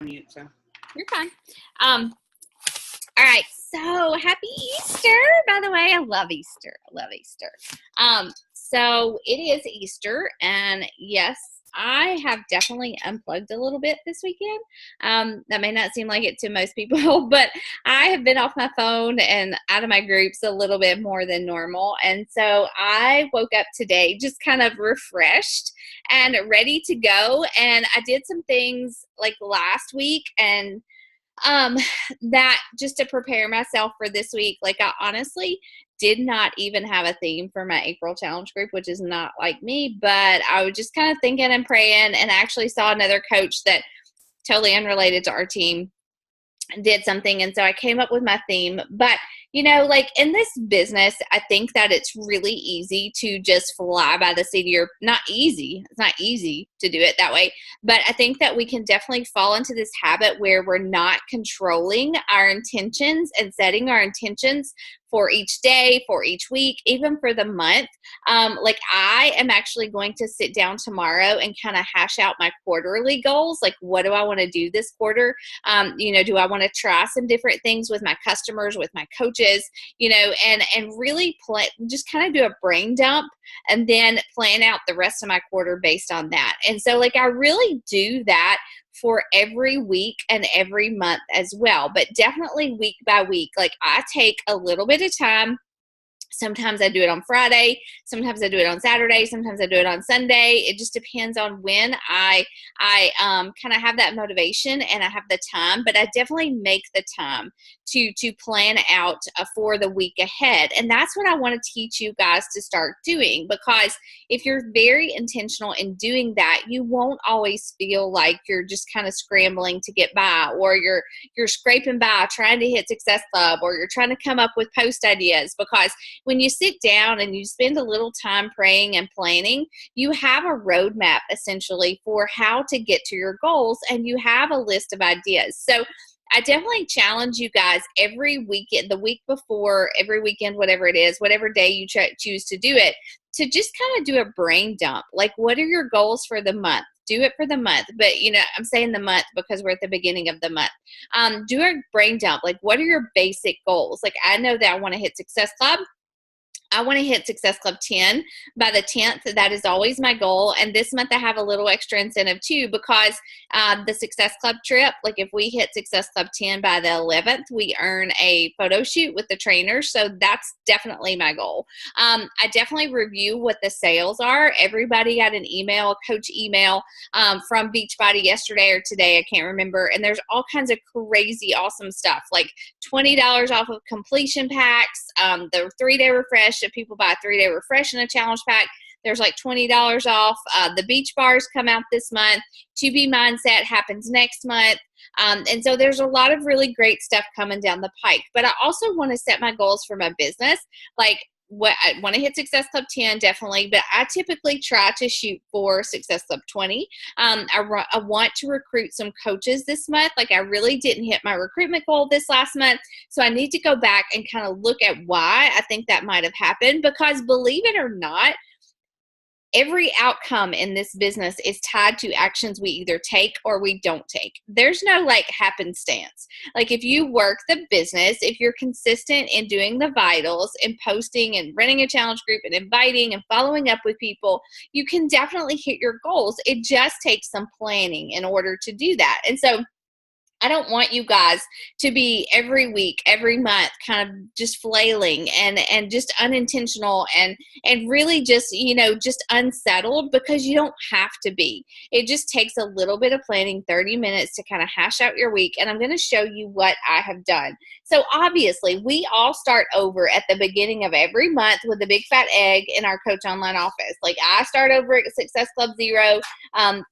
mute, so. You're fine. All right. So happy Easter, by the way. I love Easter. I love Easter. So it is Easter, and yes, I have definitely unplugged a little bit this weekend. That may not seem like it to most people, but I have been off my phone and out of my groups a little bit more than normal. And so I woke up today just kind of refreshed and ready to go. And I did some things like last week and um that just to prepare myself for this week. Like, I honestly did not even have a theme for my April challenge group, which is not like me, but I was just kind of thinking and praying, and actually saw another coach that totally unrelated to our team did something, and so I came up with my theme. But like in this business, I think that it's really easy to just fly by the seat of your, not easy, it's not easy to do it that way, but I think that we can definitely fall into this habit where we're not controlling our intentions and setting our intentions for each day, for each week, even for the month. Like, I am actually going to sit down tomorrow and kind of hash out my quarterly goals. Like, what do I want to do this quarter? Do I want to try some different things with my customers, with my coaches, and really just kind of do a brain dump and then plan out the rest of my quarter based on that. And so, like, I really do that for every week and every month as well, but definitely week by week. Like, I take a little bit of time. Sometimes I do it on Friday. Sometimes I do it on Saturday. Sometimes I do it on Sunday. It just depends on when I kind of have that motivation and I have the time. But I definitely make the time to plan out for the week ahead. And that's what I want to teach you guys to start doing, because if you're very intentional in doing that, you won't always feel like you're just kind of scrambling to get by, or you're scraping by trying to hit Success Club, or you're trying to come up with post ideas. Because when you sit down and you spend a little time praying and planning, you have a roadmap essentially for how to get to your goals, and you have a list of ideas. So I definitely challenge you guys every weekend, the week before, every weekend, whatever it is, whatever day you choose to do it, to just kind of do a brain dump. Like, what are your goals for the month? Do it for the month. But, I'm saying the month because we're at the beginning of the month. Do a brain dump. Like, what are your basic goals? Like, I know that I want to hit Success Club. I want to hit Success Club 10 by the 10th. That is always my goal. And this month I have a little extra incentive too, because the Success Club trip, like if we hit Success Club 10 by the 11th, we earn a photo shoot with the trainers. So that's definitely my goal. I definitely review what the sales are. Everybody got an email, a coach email from Beachbody yesterday or today. I can't remember. And there's all kinds of crazy, awesome stuff, like $20 off of completion packs, the 3-day refresh. If people buy a 3-day refresh in a challenge pack, there's like $20 off. The beach bars come out this month. To Be Mindset happens next month. And so there's a lot of really great stuff coming down the pike. But I also want to set my goals for my business. Like, what I want to hit Success Club 10, definitely, but I typically try to shoot for Success Club 20. I want to recruit some coaches this month. Like, I really didn't hit my recruitment goal this last month, so I need to go back and kind of look at why I think that might have happened, because believe it or not, every outcome in this business is tied to actions we either take or we don't take. There's no like happenstance. Like, if you work the business, if you're consistent in doing the vitals and posting and running a challenge group and inviting and following up with people, you can definitely hit your goals. It just takes some planning in order to do that. And so I don't want you guys to be every week, every month kind of just flailing and just unintentional and really just, just unsettled, because you don't have to be. It just takes a little bit of planning, 30 minutes to kind of hash out your week. And I'm going to show you what I have done. So obviously we all start over at the beginning of every month with a big fat egg in our Coach Online office. Like, I start over at Success Club 0.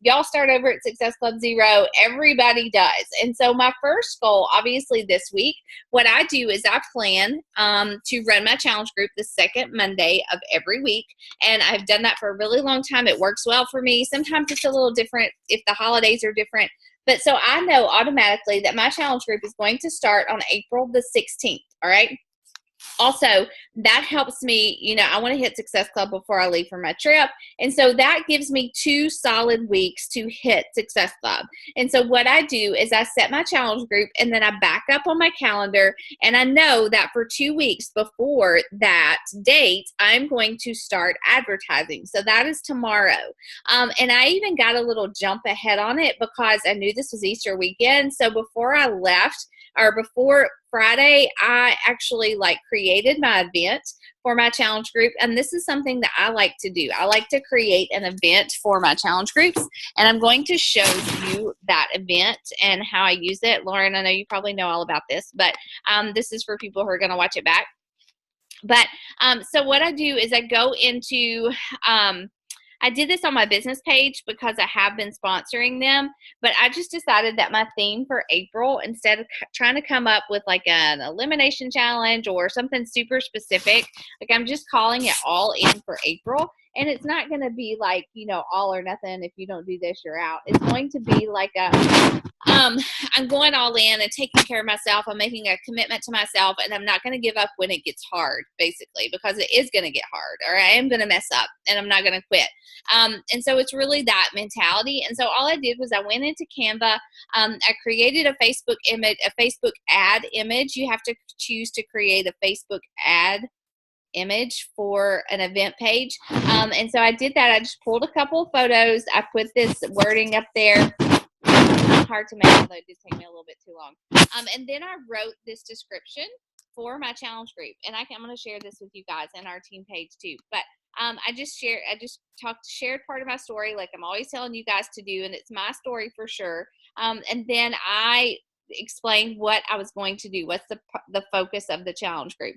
Y'all start over at Success Club 0. Everybody does. And so my first goal, obviously this week, what I do is I plan to run my challenge group the second Monday of every week. And I've done that for a really long time. It works well for me. Sometimes it's a little different if the holidays are different. But so I know automatically that my challenge group is going to start on April the 16th. All right. Also, that helps me, you know, I want to hit Success Club before I leave for my trip. And so that gives me 2 solid weeks to hit Success Club. And so what I do is I set my challenge group and then I back up on my calendar, and I know that for 2 weeks before that date, I'm going to start advertising. So that is tomorrow. And I even got a little jump ahead on it because I knew this was Easter weekend. So before I left, or before Friday, I actually like created my event for my challenge group. And this is something that I like to do. I like to create an event for my challenge groups. And I'm going to show you that event and how I use it. Lauren, I know you probably know all about this, but this is for people who are going to watch it back. But so what I do is I go into I did this on my business page because I have been sponsoring them, but I just decided that my theme for April, instead of trying to come up with like an elimination challenge or something super specific, like I'm just calling it all in for April. And it's not going to be like, you know, all or nothing. If you don't do this, you're out. It's going to be like I'm going all in and taking care of myself. I'm making a commitment to myself, and I'm not going to give up when it gets hard, basically, because it is going to get hard, or I am going to mess up, and I'm not going to quit. And so it's really that mentality. And so all I did was I went into Canva. I created a Facebook image, a Facebook ad image. You have to choose to create a Facebook ad image for an event page. And so I did that. I just pulled a couple of photos. I put this wording up there. Hard to make, although it did take me a little bit too long. And then I wrote this description for my challenge group, and I'm going to share this with you guys in our team page too. But I just shared part of my story, like I'm always telling you guys to do, and it's my story for sure. And then I explained what I was going to do. What's the focus of the challenge group?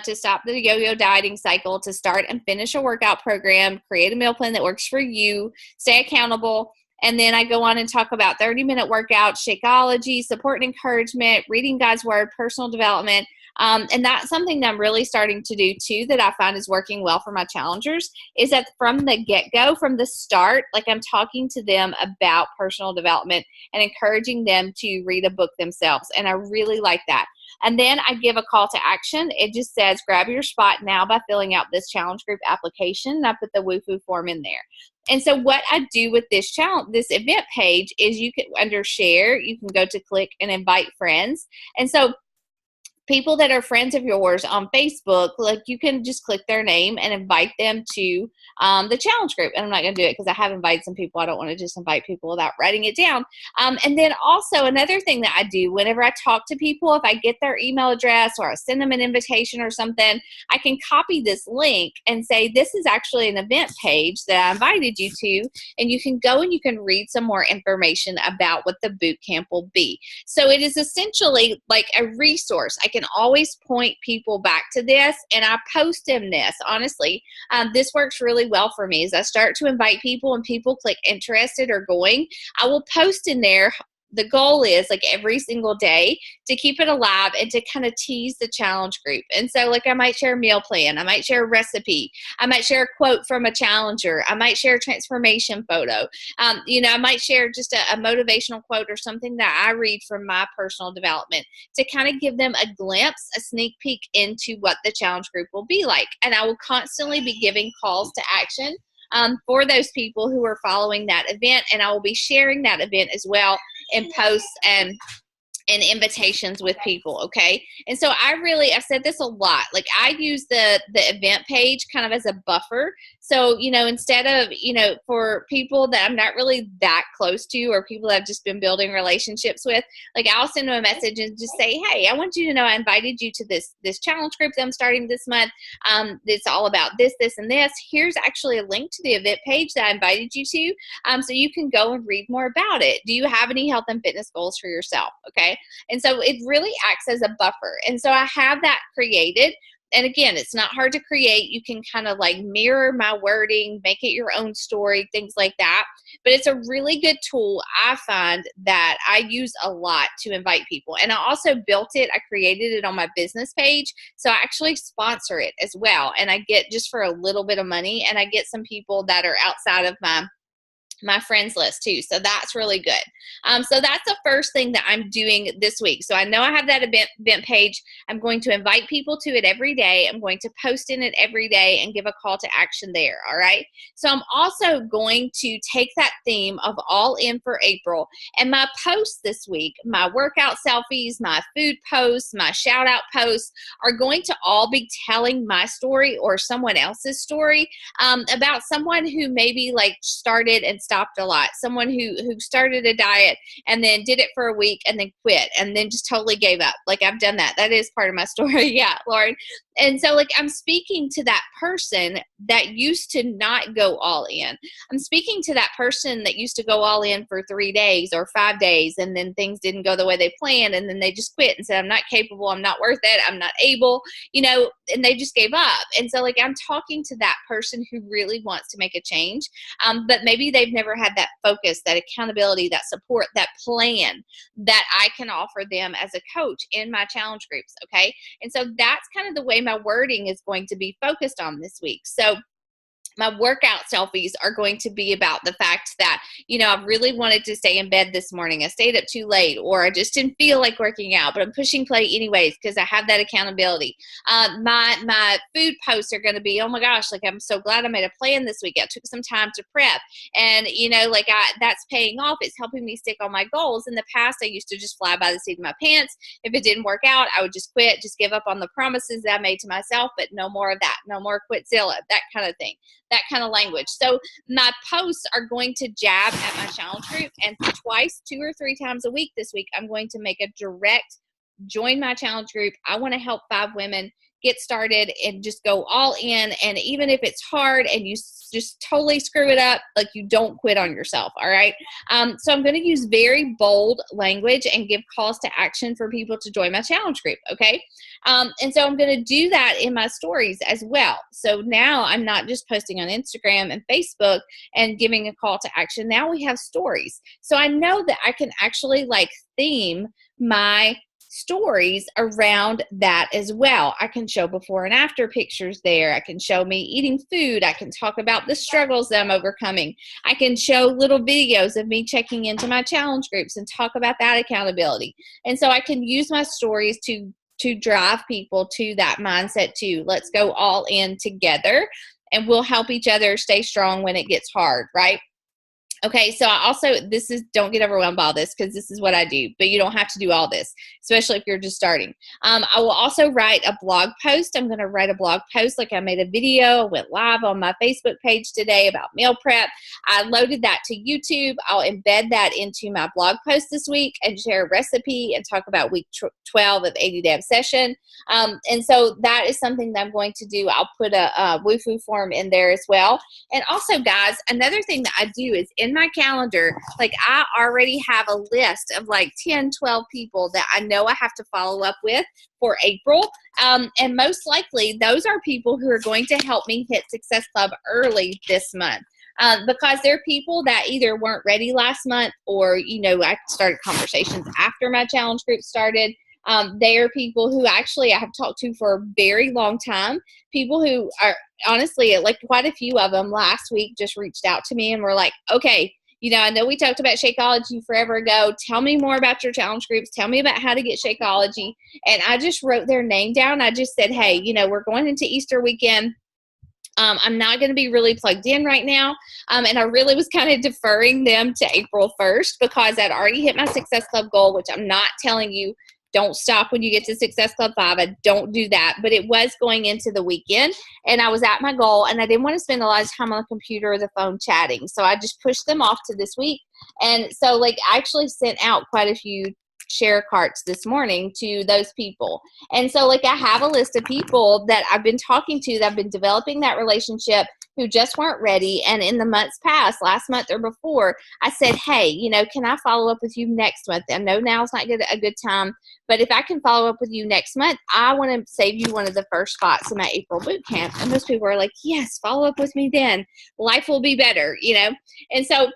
To stop the yo-yo dieting cycle, to start and finish a workout program, create a meal plan that works for you, stay accountable. And then I go on and talk about 30-minute workouts, Shakeology, support and encouragement, reading God's word, personal development. And that's something that I'm really starting to do too, that I find is working well for my challengers, is that from the get-go, from the start, like I'm talking to them about personal development and encouraging them to read a book themselves. And I really like that. And then I give a call to action. It just says, grab your spot now by filling out this challenge group application. And I put the WooFoo form in there. And so what I do with this event page is you can, under share, you can go to click and invite friends. And so people that are friends of yours on Facebook, like you can just click their name and invite them to the challenge group. And I'm not going to do it because I have invited some people. I don't want to just invite people without writing it down. And then also another thing that I do whenever I talk to people, if I get their email address or I send them an invitation or something, I can copy this link and say, this is actually an event page that I invited you to. And you can go and you can read some more information about what the boot camp will be. So it is essentially like a resource. I can always point people back to this, and I post in this. Honestly, this works really well for me. As I start to invite people and people click interested or going, I will post in there. The goal is like every single day to keep it alive and to kind of tease the challenge group. And so like I might share a meal plan. I might share a recipe. I might share a quote from a challenger. I might share a transformation photo. I might share just a motivational quote or something that I read from my personal development to kind of give them a glimpse, a sneak peek into what the challenge group will be like. And I will constantly be giving calls to action for those people who are following that event. And I will be sharing that event as well in posts and invitations with people. Okay. And so I've said this a lot, like I use the event page kind of as a buffer. So, instead of, for people that I'm not really that close to, or people that I've just been building relationships with, like I'll send them a message and just say, hey, I want you to know I invited you to this challenge group that I'm starting this month. It's all about this, and this. Here's actually a link to the event page that I invited you to. So you can go and read more about it. Do you have any health and fitness goals for yourself? Okay. And so it really acts as a buffer. And so I have that created. And again, it's not hard to create. You can kind of like mirror my wording, make it your own story, things like that. But it's a really good tool, I find, that I use a lot to invite people. And I also built it. I created it on my business page. So I actually sponsor it as well. And I get just for a little bit of money. And I get some people that are outside of my my friends list too. So that's really good. So that's the first thing that I'm doing this week. So I know I have that event page. I'm going to invite people to it every day. I'm going to post in it every day and give a call to action there. All right. So I'm also going to take that theme of all in for April, and my posts this week, my workout selfies, my food posts, my shout out posts are going to all be telling my story or someone else's story about someone who maybe like started and stopped a lot, someone who started a diet and then did it for a week and then quit and then just totally gave up. Like I've done that. That is part of my story. Yeah, Lauren. And so like I'm speaking to that person that used to not go all in. I'm speaking to that person that used to go all in for 3 days or 5 days, and then things didn't go the way they planned, and then they just quit and said, I'm not capable, I'm not worth it, I'm not able, you know, and they just gave up. And so like I'm talking to that person who really wants to make a change, but maybe they've never had that focus, that accountability, that support, that plan that I can offer them as a coach in my challenge groups. Okay. And so that's kind of the way my wording is going to be focused on this week. So my workout selfies are going to be about the fact that, you know, I really wanted to stay in bed this morning. I stayed up too late, or I just didn't feel like working out, but I'm pushing play anyways because I have that accountability. My food posts are going to be, oh my gosh, like I'm so glad I made a plan this week. I took some time to prep, and you know, like that's paying off. It's helping me stick on my goals. In the past, I used to just fly by the seat of my pants. If it didn't work out, I would just quit, just give up on the promises that I made to myself. But no more of that. No more Quitzilla, that kind of thing. That kind of language. So my posts are going to jab at my challenge group, and twice, 2 or 3 times a week this week, I'm going to make a direct join my challenge group. I want to help 5 women get started and just go all in. And even if it's hard and you just totally screw it up, like you don't quit on yourself. All right. So I'm going to use very bold language and give calls to action for people to join my challenge group. Okay. And so I'm going to do that in my stories as well. So now I'm not just posting on Instagram and Facebook and giving a call to action. Now we have stories. So I know that I can actually like theme my stories around that as well. I can show before and after pictures there. I can show me eating food. I can talk about the struggles that I'm overcoming. I can show little videos of me checking into my challenge groups and talk about that accountability. And so I can use my stories to drive people to that mindset too. Let's go all in together, and we'll help each other stay strong when it gets hard, right? Okay, so I also, don't get overwhelmed by all this because this is what I do, but you don't have to do all this, especially if you're just starting. I will also write a blog post. I'm going to write a blog post, like I made a video, I went live on my Facebook page today about meal prep. I loaded that to YouTube. I'll embed that into my blog post this week and share a recipe and talk about week 12 of 80-day obsession. And so that is something that I'm going to do. I'll put a Woohoo form in there as well. And also, guys, another thing that I do is in my calendar, like I already have a list of like 10, 12 people that I know I have to follow up with for April. And most likely those are people who are going to help me hit Success Club early this month. Because they're people that either weren't ready last month, or, you know, I started conversations after my challenge group started. They are people who actually I have talked to for a very long time. People who are honestly, like quite a few of them last week just reached out to me and were like, okay, you know, I know we talked about Shakeology forever ago. Tell me more about your challenge groups. Tell me about how to get Shakeology. And I just wrote their name down. I just said, hey, you know, we're going into Easter weekend. I'm not going to be really plugged in right now. And I really was kind of deferring them to April 1st because I'd already hit my Success Club goal, which I'm not telling you, don't stop when you get to Success Club 5. I don't do that. But it was going into the weekend, and I was at my goal, and I didn't want to spend a lot of time on the computer or the phone chatting. So I just pushed them off to this week. And so, like, I actually sent out quite a few share carts this morning to those people. And so, like, I have a list of people that I've been talking to, that I've been developing that relationship, who just weren't ready. And in the months past, last month or before, I said, hey, you know, can I follow up with you next month? I know now's not a good time, but if I can follow up with you next month, I want to save you one of the first spots in my April boot camp. And most people are like, yes, follow up with me then. Life will be better, you know? And so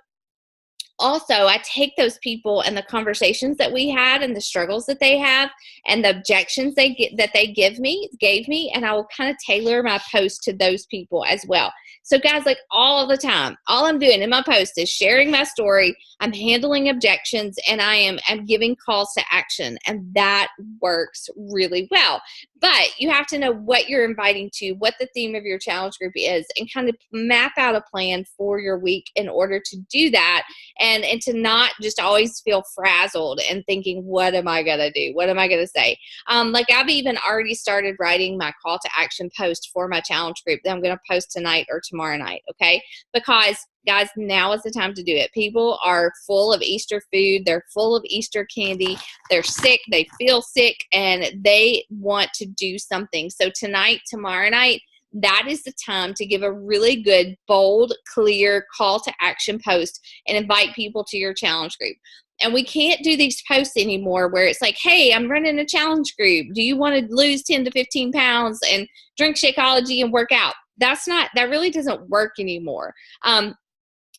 also, I take those people and the conversations that we had and the struggles that they have and the objections gave me, and I will kind of tailor my post to those people as well. So guys, like all the time, all I'm doing in my post is sharing my story. I'm handling objections, and I'm giving calls to action, and that works really well. But you have to know what you're inviting to, what the theme of your challenge group is, and kind of map out a plan for your week in order to do that, and to not just always feel frazzled and thinking, what am I going to do? What am I going to say? Like I've even already started writing my call to action post for my challenge group that I'm going to post tonight or tomorrow night, okay? Because guys, now is the time to do it. People are full of Easter food. They're full of Easter candy. They're sick. They feel sick, and they want to do something. So tonight, tomorrow night, that is the time to give a really good, bold, clear call to action post and invite people to your challenge group. And we can't do these posts anymore where it's like, hey, I'm running a challenge group. Do you want to lose 10 to 15 pounds and drink Shakeology and work out? That really doesn't work anymore.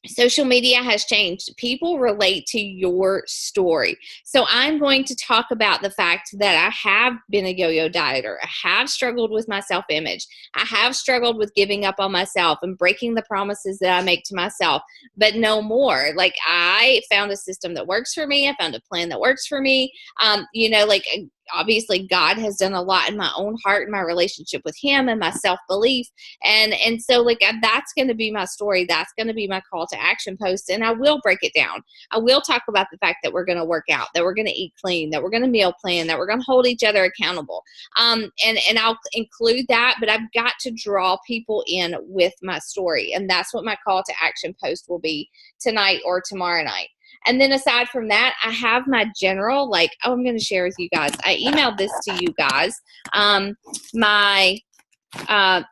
Social media has changed. People relate to your story. So I'm going to talk about the fact that I have been a yo-yo dieter. I have struggled with my self-image. I have struggled with giving up on myself and breaking the promises that I make to myself, but no more. Like I found a system that works for me. I found a plan that works for me. Obviously God has done a lot in my own heart and my relationship with him and my self-belief. And so like, that's going to be my story. That's going to be my call to action post. And I will break it down. I will talk about the fact that we're going to work out, that we're going to eat clean, that we're going to meal plan, that we're going to hold each other accountable. And I'll include that, but I've got to draw people in with my story. And that's what my call to action post will be tonight or tomorrow night. And then aside from that, I have my general, I'm going to share with you guys. I emailed this to you guys, my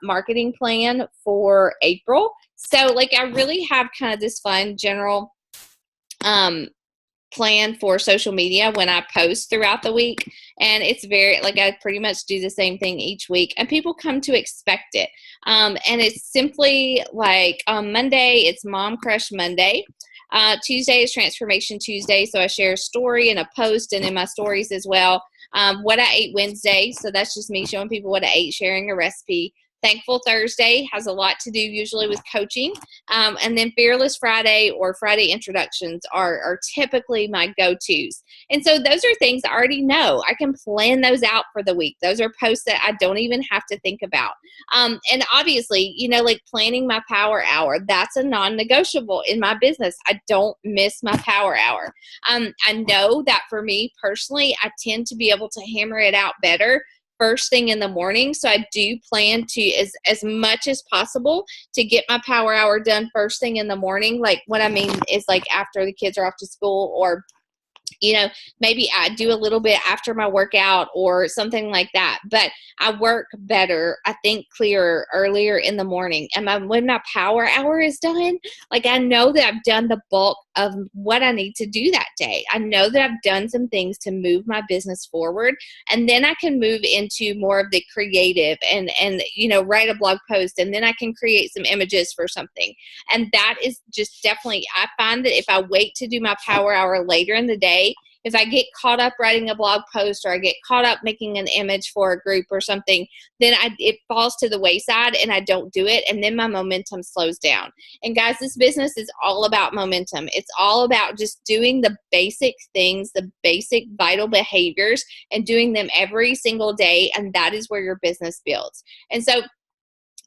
marketing plan for April. So I really have kind of this fun general plan for social media when I post throughout the week. And it's very, I pretty much do the same thing each week, and people come to expect it. And it's simply on Monday, it's Mom Crush Monday. Tuesday is Transformation Tuesday, so I share a story and a post, and in my stories as well. What I ate Wednesday, so that's just me showing people what I ate, sharing a recipe. Thankful Thursday has a lot to do usually with coaching. And then Fearless Friday or Friday introductions are typically my go-tos. And so those are things I already know. I can plan those out for the week. Those are posts that I don't even have to think about. And obviously, planning my power hour, that's a non-negotiable in my business. I don't miss my power hour. I know that for me personally, I tend to be able to hammer it out better first thing in the morning. So I do plan to, as much as possible, to get my power hour done first thing in the morning. What I mean is after the kids are off to school, or maybe I do a little bit after my workout or something like that. But I work better, I think clearer earlier in the morning. And when my power hour is done, I know that I've done the bulk of what I need to do that day. I know that I've done some things to move my business forward. And then I can move into more of the creative and write a blog post. And then I can create some images for something. And that is just definitely, I find that if I wait to do my power hour later in the day, if I get caught up writing a blog post, or I get caught up making an image for a group or something, then it falls to the wayside and I don't do it. And then my momentum slows down. And guys, this business is all about momentum. It's all about just doing the basic things, the basic vital behaviors, and doing them every single day. And that is where your business builds. And so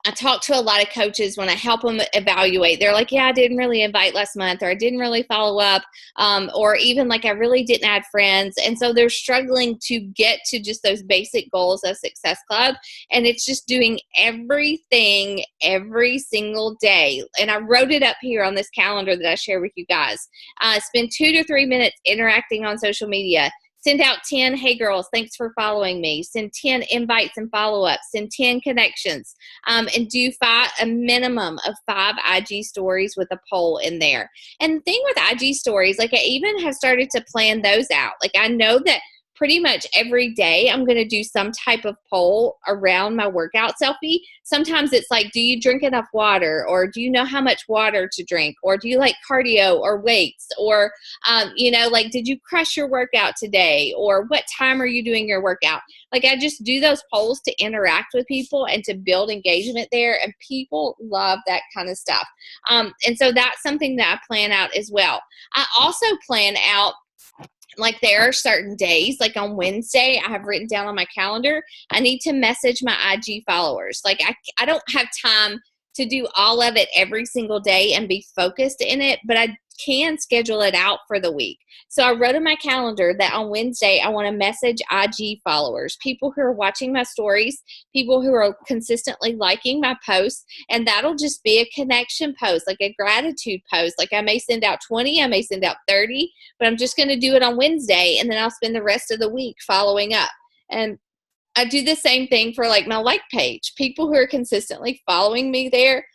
I talk to a lot of coaches when I help them evaluate. They're like, yeah, I didn't really invite last month, or I didn't really follow up, or even I really didn't add friends. And so they're struggling to get to just those basic goals of Success Club. And it's just doing everything every single day. And I wrote it up here on this calendar that I share with you guys. Spend 2 to 3 minutes interacting on social media. Send out 10, hey girls, thanks for following me. Send 10 invites and follow-ups. Send 10 connections. And do a minimum of 5 IG stories with a poll in there. And the thing with IG stories, I even have started to plan those out. I know that pretty much every day I'm going to do some type of poll around my workout selfie. Sometimes it's like, do you drink enough water, or do you know how much water to drink, or do you like cardio or weights, or like, did you crush your workout today, or what time are you doing your workout? Like, I just do those polls to interact with people and to build engagement there, and people love that kind of stuff. And so that's something that I plan out as well. I also plan out, like, there are certain days, like on Wednesday, I have written down on my calendar, I need to message my IG followers. Like, I don't have time to do all of it every single day and be focused in it, but I can schedule it out for the week. So I wrote in my calendar that on Wednesday, I want to message IG followers, people who are watching my stories, people who are consistently liking my posts, and that'll just be a connection post, like a gratitude post. Like, I may send out 20, I may send out 30, but I'm just going to do it on Wednesday, and then I'll spend the rest of the week following up. And I do the same thing for like my like page. People who are consistently following me there,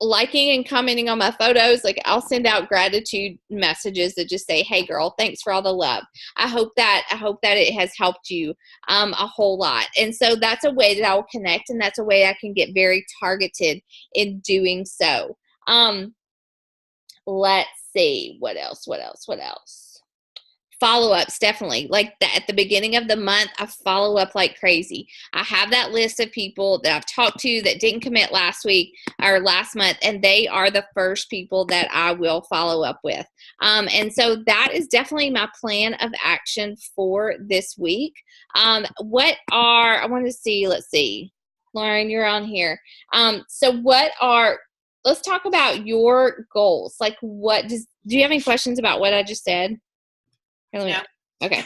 liking and commenting on my photos, like, I'll send out gratitude messages that just say, hey girl, thanks for all the love. I hope that it has helped you a whole lot. And so that's a way that I will connect, and that's a way I can get very targeted in doing so. Let's see, what else? Follow-ups, definitely. Like, at the beginning of the month, I follow up like crazy. I have that list of people that I've talked to that didn't commit last week or last month, and they are the first people that I will follow up with. And so that is definitely my plan of action for this week. I want to see, let's see. Lauren, you're on here. Let's talk about your goals. Like, do you have any questions about what I just said? Yeah. Okay.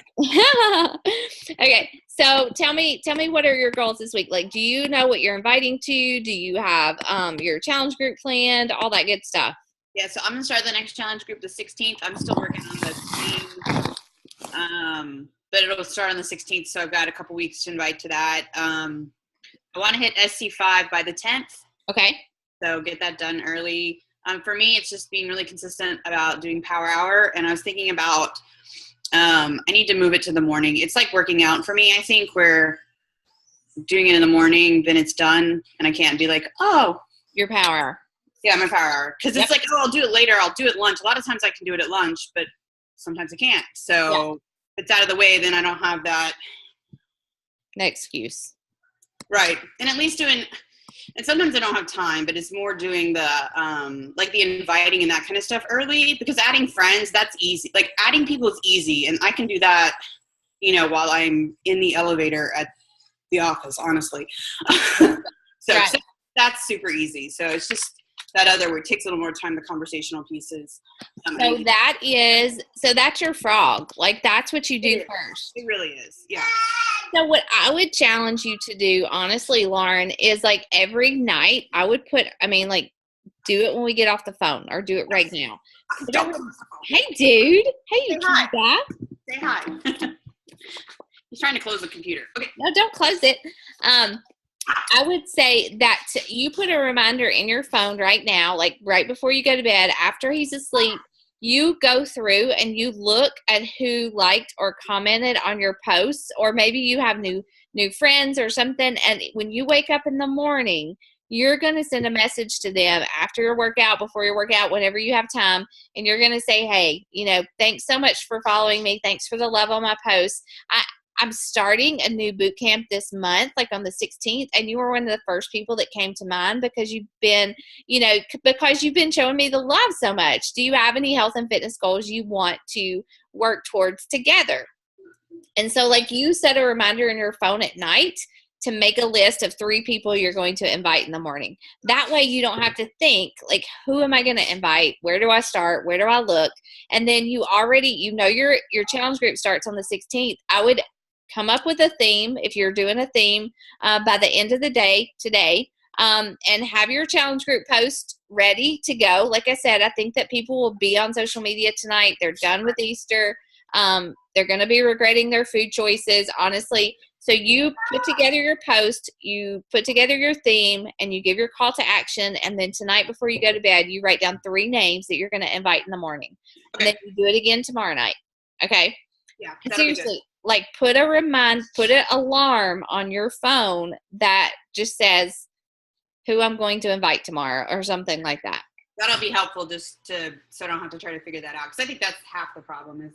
Okay. So tell me what are your goals this week? Like, do you know what you're inviting to? Do you have your challenge group planned? All that good stuff. Yeah, so I'm gonna start the next challenge group the 16th. I'm still working on the theme, but it'll start on the 16th. So I've got a couple weeks to invite to that. I want to hit SC5 by the 10th. Okay. So get that done early. For me, it's just being really consistent about doing Power Hour, and I was thinking about. I need to move it to the morning. It's like working out for me, I think, where doing it in the morning, then it's done, and I can't be like, oh. Your Power Hour. Yeah, my Power Hour. Because it's like, oh, I'll do it later. I'll do it at lunch. A lot of times I can do it at lunch, but sometimes I can't. So if it's out of the way, then I don't have that. No excuse. Right. And at least and sometimes I don't have time, but it's more doing the, like the inviting and that kind of stuff early, because adding friends, that's easy. Like, adding people is easy, and I can do that, while I'm in the elevator at the office, honestly. So that's super easy. So it's just that other where it takes a little more time, the conversational pieces. So that's your frog. Like, that's what you do first. It really is. Yeah. So what I would challenge you to do, honestly, Lauren, is like every night I would do it when we get off the phone, or do it right now. Hey, dude. Hey, you hi. Guy. Say hi. He's trying to close the computer. Okay. No, don't close it. I would say that you put a reminder in your phone right now, like right before you go to bed, after he's asleep. You go through and you look at who liked or commented on your posts, or maybe you have new friends or something. And when you wake up in the morning, you're going to send a message to them after your workout, before your workout, whenever you have time. And you're going to say, hey, thanks so much for following me. Thanks for the love on my posts. I'm starting a new boot camp this month, like on the 16th, and you were one of the first people that came to mind because you've been showing me the love so much. Do you have any health and fitness goals you want to work towards together? And so, like, you set a reminder in your phone at night to make a list of 3 people you're going to invite in the morning. That way you don't have to think, like, who am I going to invite? Where do I start? Where do I look? And then you already, your challenge group starts on the 16th. I would come up with a theme, if you're doing a theme, by the end of the day today, and have your challenge group post ready to go. Like I said, I think that people will be on social media tonight. They're done with Easter. They're going to be regretting their food choices, honestly. So you put together your post, you put together your theme, and you give your call to action. And then tonight before you go to bed, you write down 3 names that you're going to invite in the morning. Okay. And then you do it again tomorrow night. Okay? Yeah. Seriously. like put an alarm on your phone that just says who I'm going to invite tomorrow or something like that. That'll be helpful so I don't have to try to figure that out. Because I think that's half the problem is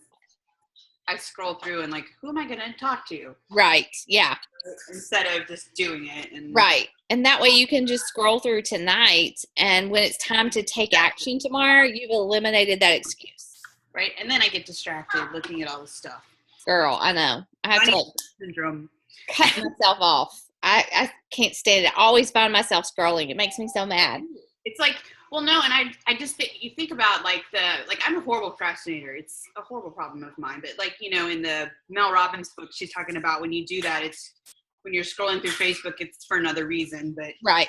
I scroll through and like, who am I going to talk to? Right. Yeah. Instead of just doing it. Right. And that way you can just scroll through tonight, and when it's time to take action tomorrow, you've eliminated that excuse. Right. And then I get distracted looking at all this stuff. Girl, I know. I have to like syndrome. Cut myself off. I can't stand it. I always find myself scrolling. It makes me so mad. It's like, well, no, and I just you think about like I'm a horrible procrastinator. It's a horrible problem of mine. But like, you know, in the Mel Robbins book, she's talking about when you do that, it's when you're scrolling through Facebook, it's for another reason. But right.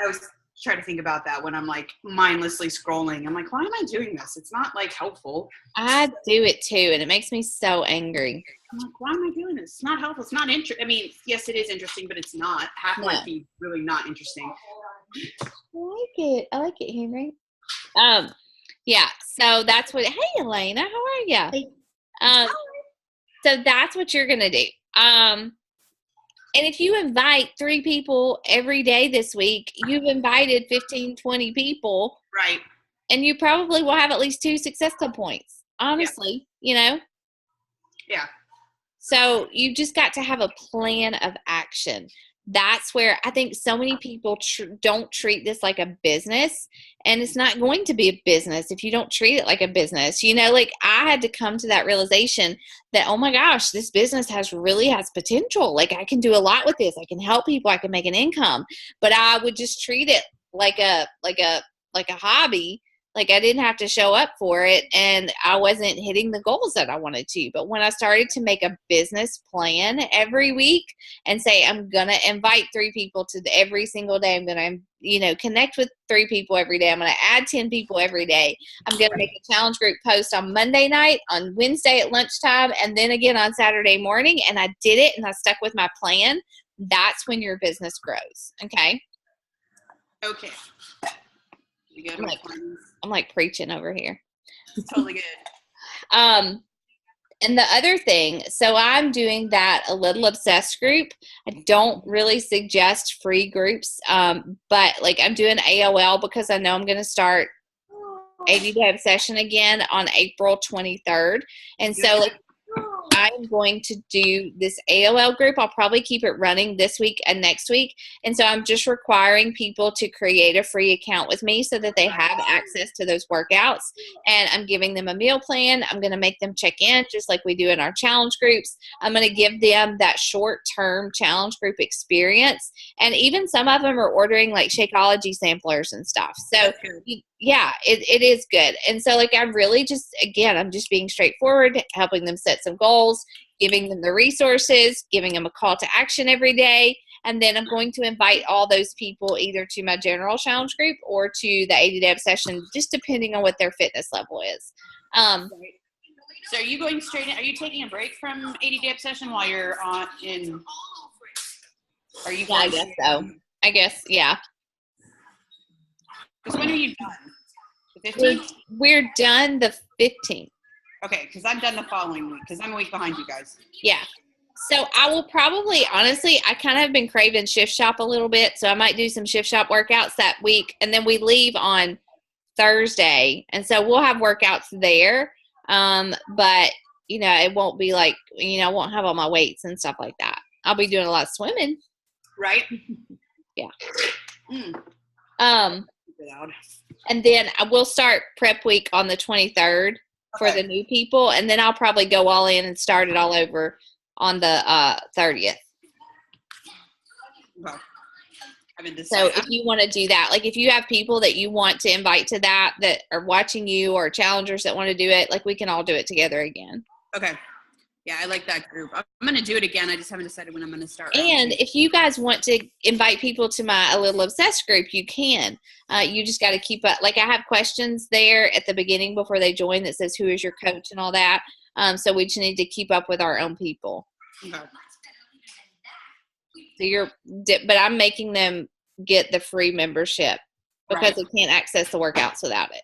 I was trying to think about that when I'm like mindlessly scrolling. I'm like, why am I doing this? It's not like helpful. I do it too, and it makes me so angry. I'm like, why am I doing this? It's not helpful. It's not interesting. I mean, yes, it is interesting, but it's not. Half my feed really not interesting. I like it, Henry. Yeah, so that's what, hey Elena, how are you? Hey. So that's what you're gonna do. And if you invite 3 people every day this week, you've invited 15, 20 people. Right. And you probably will have at least 2 success club points, honestly, you know? Yeah. So you just got to have a plan of action. That's where I think so many people don't treat this like a business, and it's not going to be a business if you don't treat it like a business. You know, like I had to come to that realization that, oh my gosh, this business really has potential. Like I can do a lot with this. I can help people. I can make an income, but I would just treat it like a hobby. Like I didn't have to show up for it, and I wasn't hitting the goals that I wanted to. But when I started to make a business plan every week and say, I'm going to invite 3 people to every single day. I'm going to, connect with 3 people every day. I'm going to add 10 people every day. I'm going to make a challenge group post on Monday night, on Wednesday at lunchtime, and then again on Saturday morning. And I did it, and I stuck with my plan. That's when your business grows. Okay. Okay. I'm like preaching over here. Totally good. And the other thing, so I'm doing that A Little Obsessed group. I don't really suggest free groups, but like I'm doing AOL because I know I'm going to start 80-day obsession again on April 23rd. And so like I'm going to do this AOL group. I'll probably keep it running this week and next week. And so I'm just requiring people to create a free account with me so that they have access to those workouts. And I'm giving them a meal plan. I'm going to make them check in just like we do in our challenge groups. I'm going to give them that short-term challenge group experience. And even some of them are ordering like Shakeology samplers and stuff. So yeah, it is good. And so like I'm really just, again, I'm just being straightforward, helping them set some goals, giving them the resources, giving them a call to action every day. And then I'm going to invite all those people either to my general challenge group or to the 80-day obsession, just depending on what their fitness level is. So are you going straight in? Are you taking a break from 80-day obsession while you're are you? Yeah, I guess so. I guess, yeah. Because when are you done? The 15th? We're done the 15th. Okay, because I'm done the following week, because I'm a week behind you guys. Yeah. So I will probably, honestly, I kind of have been craving Shift Shop a little bit, so I might do some Shift Shop workouts that week, and then we leave on Thursday, and so we'll have workouts there, but, it won't be like, I won't have all my weights and stuff like that. I'll be doing a lot of swimming. Right? Yeah. Mm. And then I will start prep week on the 23rd for the new people, and then I'll probably go all in and start it all over on the 30th. Okay. So if you want to do that, like if you have people that you want to invite to that are watching you, or challengers that want to do it, like we can all do it together again. Okay. Yeah, I like that group. I'm going to do it again. I just haven't decided when I'm going to start. And if you guys want to invite people to my A Little Obsessed group, you can. You just got to keep up. Like I have questions there at the beginning before they join that says, who is your coach and all that. So we just need to keep up with our own people. Okay. So but I'm making them get the free membership because they can't access the workouts without it.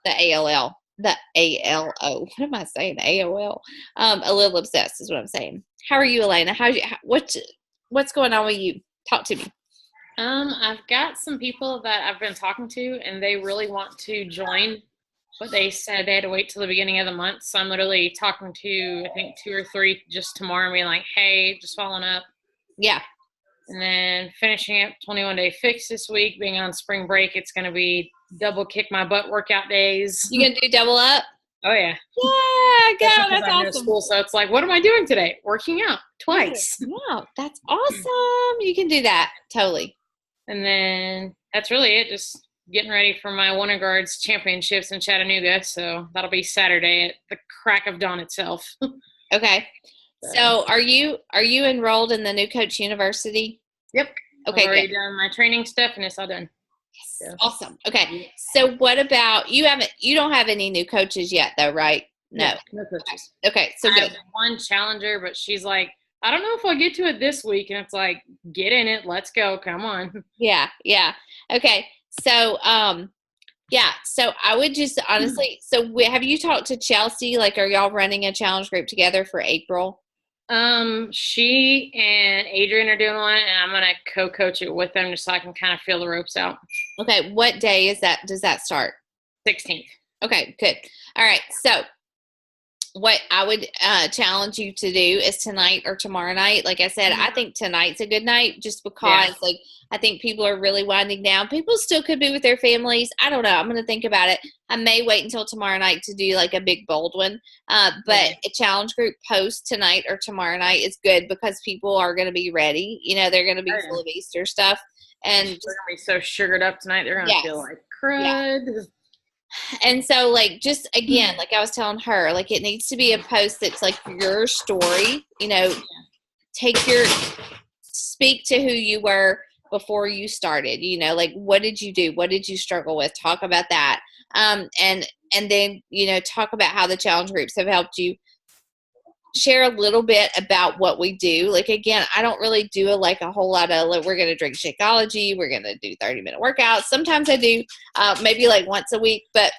The ALL. the ALO. What am I saying? AOL. A little obsessed is what I'm saying. How are you, Elena? What's going on with you? Talk to me. I've got some people that I've been talking to, and they really want to join, but they said they had to wait till the beginning of the month. So I'm literally talking to, I think, 2 or 3 just tomorrow, being like, hey, just following up. Yeah. And then finishing up 21 Day Fix this week, being on spring break. It's going to be double kick my butt workout days. You gonna do double up? Oh, yeah. Yeah, go. That's I'm awesome. School, so it's like, what am I doing today? Working out twice. Wow, that's awesome. You can do that. Totally. And then that's really it. Just getting ready for my Winter Guards Championships in Chattanooga. So that'll be Saturday at the crack of dawn itself. Okay. So are you enrolled in the New Coach University? Yep. Okay, I've already good. done my training stuff, and it's all done. Yes. So. Awesome. Okay. So what about you don't have any new coaches yet though, right? No. No coaches. Okay. So I have one challenger, but she's like, I don't know if I'll get to it this week. And it's like, get in it. Let's go. Come on. Yeah. Yeah. Okay. So, yeah. So I would just honestly, have you talked to Chelsea? Like, are y'all running a challenge group together for April? She and Adrian are doing one, and I'm going to co-coach it with them just so I can kind of feel the ropes out. Okay. What day does that start? 16th. Okay, good. All right. So what I would challenge you to do is tonight or tomorrow night. Like I said, I think tonight's a good night just because like I think people are really winding down. People still could be with their families. I don't know. I'm going to think about it. I may wait until tomorrow night to do like a big bold one. But a challenge group post tonight or tomorrow night is good because people are going to be ready. You know, they're going to be full of Easter stuff. And they're going to be so sugared up tonight. They're going to feel like crud. Yeah. And so, like, just again, like I was telling her, like, it needs to be a post that's like your story, you know, speak to who you were before you started, you know, like, what did you do? What did you struggle with? Talk about that. And then, you know, talk about how the challenge groups have helped you. Share a little bit about what we do. Like, again, I don't really do a whole lot of, like, we're going to drink Shakeology. We're going to do 30-minute workouts. Sometimes I do maybe like once a week, but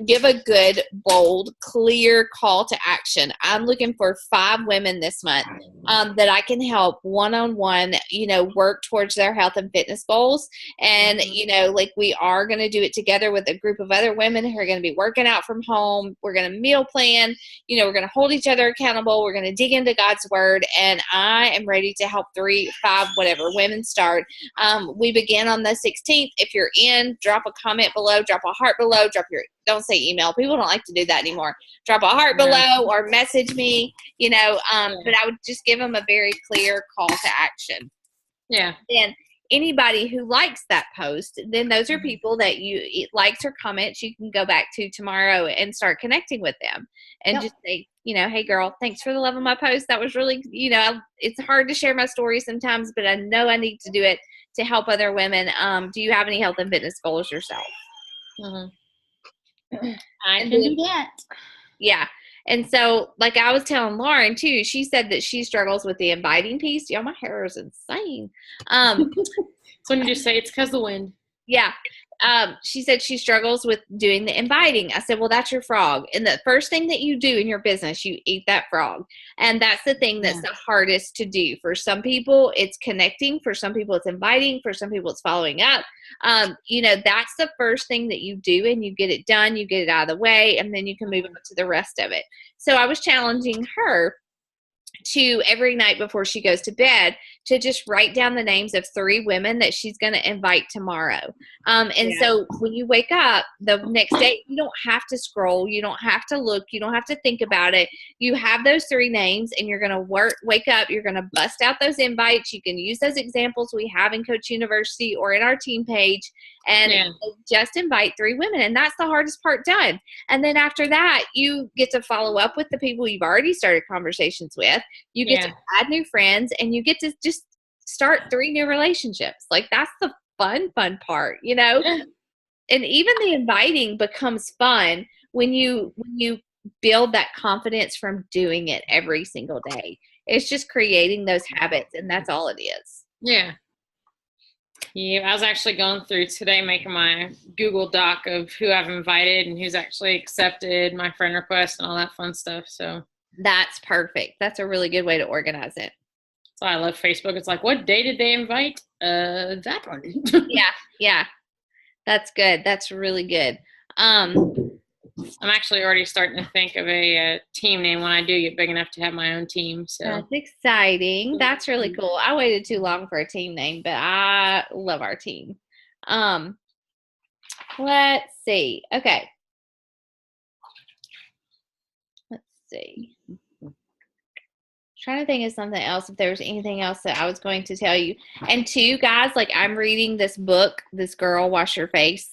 give a good, bold, clear call to action. I'm looking for 5 women this month that I can help one-on-one, you know, work towards their health and fitness goals. And, you know, like we are going to do it together with a group of other women who are going to be working out from home. We're going to meal plan, you know, we're going to hold each other accountable. We're going to dig into God's word. And I am ready to help 3, 5, whatever women start. We begin on the 16th. If you're in, drop a comment below, drop a heart below, don't say email. People don't like to do that anymore. Drop a heart below or message me, you know, but I would just give them a very clear call to action. Yeah. And anybody who likes that post, then those are people that it likes or comments you can go back to tomorrow and start connecting with them and just say, you know, hey girl, thanks for the love of my post. That was really, you know, it's hard to share my story sometimes, but I know I need to do it to help other women. Do you have any health and fitness goals yourself? Mm-hmm. I can do that. Yeah. And so, like I was telling Lauren too, she said that she struggles with the inviting piece. Y'all, my hair is insane. So when you just say it's because the wind. Yeah. She said she struggles with doing the inviting. I said, well, that's your frog. And the first thing that you do in your business, you eat that frog. And that's the thing that's the hardest to do. For some people, it's connecting. For some people, it's inviting. For some people, it's following up. You know, that's the first thing that you do, and you get it done. You get it out of the way, and then you can move on to the rest of it. So I was challenging her to every night before she goes to bed to just write down the names of 3 women that she's going to invite tomorrow. So when you wake up the next day, you don't have to scroll. You don't have to look. You don't have to think about it. You have those 3 names and you're going to wake up. You're going to bust out those invites. You can use those examples we have in Coach University or in our team page and just invite 3 women. And that's the hardest part done. And then after that, you get to follow up with the people you've already started conversations with. You get to add new friends and you get to just start 3 new relationships. Like, that's the fun part, you know? And even the inviting becomes fun when you build that confidence from doing it every single day. It's just creating those habits, and that's all it is. Yeah. Yeah, I was actually going through today making my Google Doc of who I've invited and who's actually accepted my friend request and all that fun stuff. So That's perfect. That's a really good way to organize it. that's why I love Facebook. It's like, what day did they invite? That one. Yeah. That's good. That's really good. I'm actually already starting to think of a team name when I do get big enough to have my own team. So That's exciting. That's really cool. I waited too long for a team name, but I love our team. Let's see. Okay. Let's see. Trying to think of something else, if there was anything else that I was going to tell you. And two, guys, like I'm reading this book, This Girl Wash Your Face.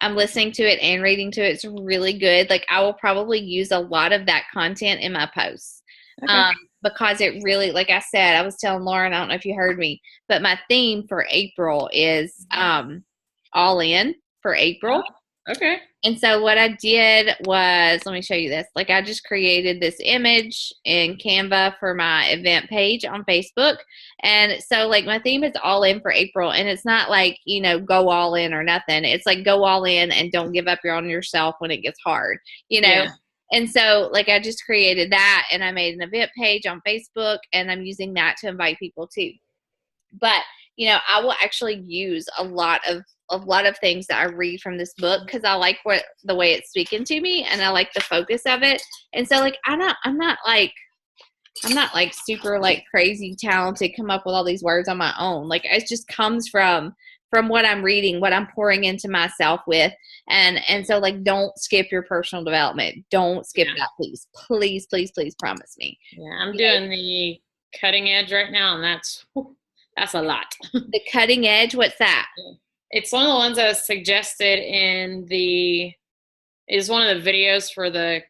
I'm listening to it and reading to it. It's really good. Like I will probably use a lot of that content in my posts. Okay. Because it really, like I said, I was telling Lauren, I don't know if you heard me, but my theme for April is all in for April. Okay. And so what I did was, let me show you this. Like I just created this image in Canva for my event page on Facebook. And so like my theme is all in for April. And it's not like, you know, go all in or nothing. It's like go all in and don't give up on yourself when it gets hard, you know? Yeah. And so like I just created that and I made an event page on Facebook and I'm using that to invite people too. But, you know, I will actually use a lot of things that I read from this book because I like the way it's speaking to me and I like the focus of it. And so like I'm not like super like crazy talented, come up with all these words on my own. Like it just comes from what I'm reading, what I'm pouring into myself with. And so like don't skip your personal development. Don't skip that, please. Please, please, please promise me. Yeah, I'm doing the cutting edge right now and that's a lot. The cutting edge, what's that? It's one of the ones that was suggested is one of the videos for the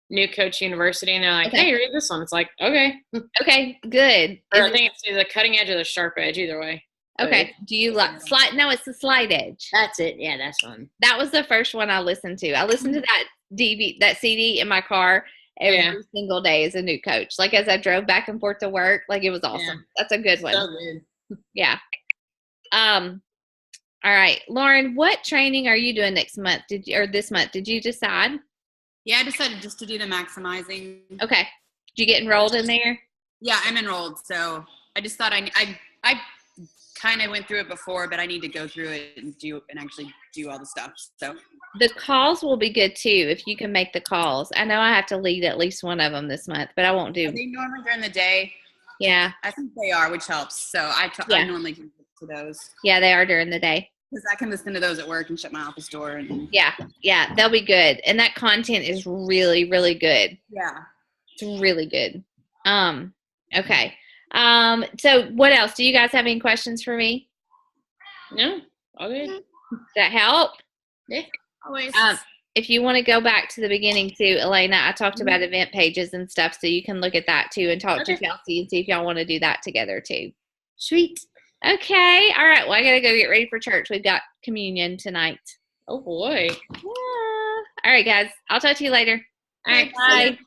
New Coach University, and they're like, Okay. "Hey, read this one." It's like, okay, Okay, good. or I think it's either the cutting edge or the sharp edge. Either way. Okay. Do you like slide? No, it's the slide edge. That's it. Yeah, that's one. That was the first one I listened to. I listened to that CD in my car every single day as a new coach. Like as I drove back and forth to work, like it was awesome. Yeah. That's a good one. So good. Yeah. All right, Lauren, what training are you doing this month? Did you decide? Yeah, I decided just to do the maximizing. Okay. Did you get enrolled in there? Yeah, I'm enrolled. So I just thought I kind of went through it before, but I need to go through it and actually do all the stuff. So the calls will be good too if you can make the calls. I know I have to lead at least one of them this month, but I won't do. Are they normally during the day? Yeah. I think they are, which helps. So I normally can get to those. Yeah, they are during the day. Because I can listen to those at work and shut my office door. And Yeah, they'll be good. And that content is really, really good. Yeah. It's really good. Okay. So what else? Do you guys have any questions for me? No, all good. Does that help? Yeah. Always. If you want to go back to the beginning too, Elena, I talked about event pages and stuff, so you can look at that too and talk to Chelsea and see if y'all want to do that together too. Sweet. Okay. All right. Well, I got to go get ready for church. We've got communion tonight. Oh boy. Yeah. All right, guys. I'll talk to you later. All right. Bye.